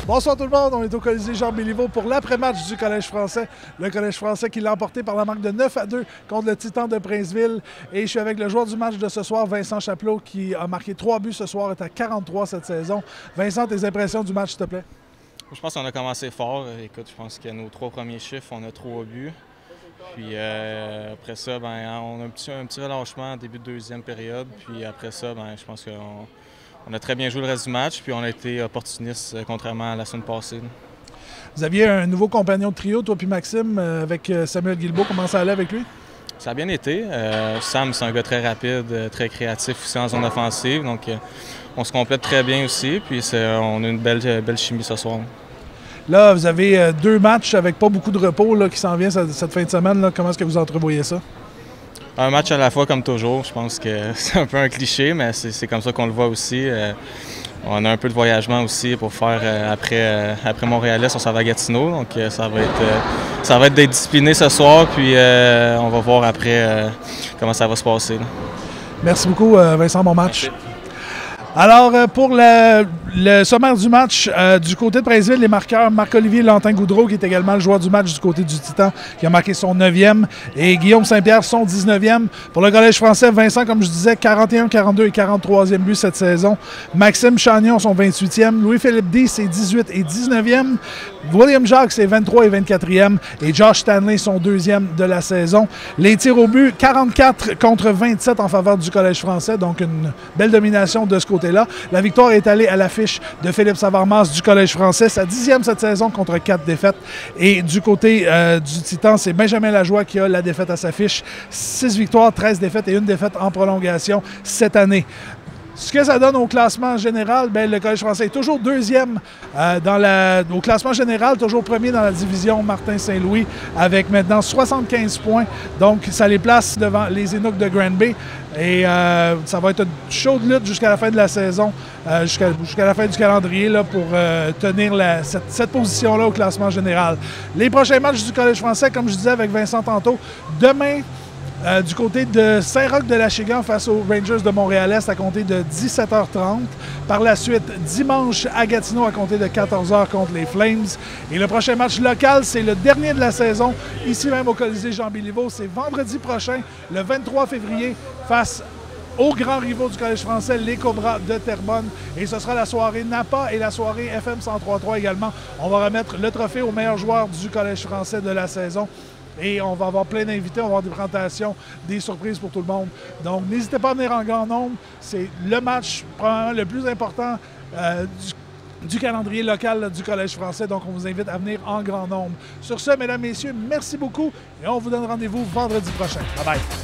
Bonsoir tout le monde, on est au Colisée Jean-Béliveau pour l'après-match du Collège français. Le Collège français qui l'a emporté par la marque de 9-2 contre le Titan de Princeville. Et je suis avec le joueur du match de ce soir, Vincent Chapelot, qui a marqué 3 buts ce soir, est à 43 cette saison. Vincent, tes impressions du match, s'il te plaît? Je pense qu'on a commencé fort. Écoute, je pense que nos 3 premiers chiffres, on a 3 buts. Puis après ça, on a un petit relâchement en début de deuxième période. Puis après ça, je pense qu'on a très bien joué le reste du match. Puis on a été opportunistes, contrairement à la semaine passée. Vous aviez un nouveau compagnon de trio, toi puis Maxime, avec Samuel Guilbeault. Comment ça allait avec lui? Ça a bien été. Sam, c'est un gars très rapide, très créatif aussi en zone offensive. Donc on se complète très bien aussi. Puis on a une belle chimie ce soir. Là, vous avez 2 matchs avec pas beaucoup de repos là, qui s'en vient cette fin de semaine. Là. Comment est-ce que vous entrevoyez ça? Un match à la fois, comme toujours. Je pense que c'est un peu un cliché, mais c'est comme ça qu'on le voit aussi. On a un peu de voyagement aussi pour faire après Montréal-Est, on s'en va à Gatineau. Donc ça va être d'être discipliné ce soir, puis on va voir après comment ça va se passer. Là. Merci beaucoup, Vincent, bon match. Merci. Alors, pour le sommaire du match, du côté de Princeville, les marqueurs, Marc-Olivier Lantin-Goudreau, qui est également le joueur du match du côté du Titan, qui a marqué son 9e, et Guillaume Saint-Pierre, son 19e. Pour le Collège français, Vincent, comme je disais, 41, 42 et 43e but cette saison. Maxime Chagnon, son 28e. Louis-Philippe D, c'est 18 et 19e. William Jacques, c'est 23 et 24e. Et Josh Stanley, son 2e de la saison. Les tirs au but, 44 contre 27 en faveur du Collège français, donc une belle domination de ce côté-là. La victoire est allée à l'affiche de Philippe Savarmas du Collège français, sa 10e cette saison contre 4 défaites. Et du côté du Titan, c'est Benjamin Lajoie qui a la défaite à sa fiche. 6 victoires, 13 défaites et 1 défaite en prolongation cette année. Ce que ça donne au classement général, le Collège français est toujours 2e au classement général, toujours premier dans la division Martin-Saint-Louis, avec maintenant 75 points. Donc, ça les place devant les Inuks de Grand Bay. Et ça va être une chaude lutte jusqu'à la fin de la saison, jusqu'à la fin du calendrier là, pour tenir cette position-là au classement général. Les prochains matchs du Collège français, comme je disais avec Vincent tantôt, demain, du côté de Saint-Roch-de-l'Achigan face aux Rangers de Montréal-Est à compter de 17h30. Par la suite, dimanche à Gatineau à compter de 14h contre les Flames. Et le prochain match local, c'est le dernier de la saison, ici même au Colisée Jean-Béliveau. C'est vendredi prochain, le 23 février, face aux grands rivaux du Collège français, les Cobras de Terrebonne. Et ce sera la soirée Napa et la soirée FM 103.3 également. On va remettre le trophée aux meilleurs joueurs du Collège français de la saison. Et on va avoir plein d'invités, on va avoir des présentations, des surprises pour tout le monde. Donc, n'hésitez pas à venir en grand nombre. C'est le match probablement le plus important du calendrier local là, du Collège français. Donc, on vous invite à venir en grand nombre. Sur ce, mesdames, messieurs, merci beaucoup. Et on vous donne rendez-vous vendredi prochain. Bye bye.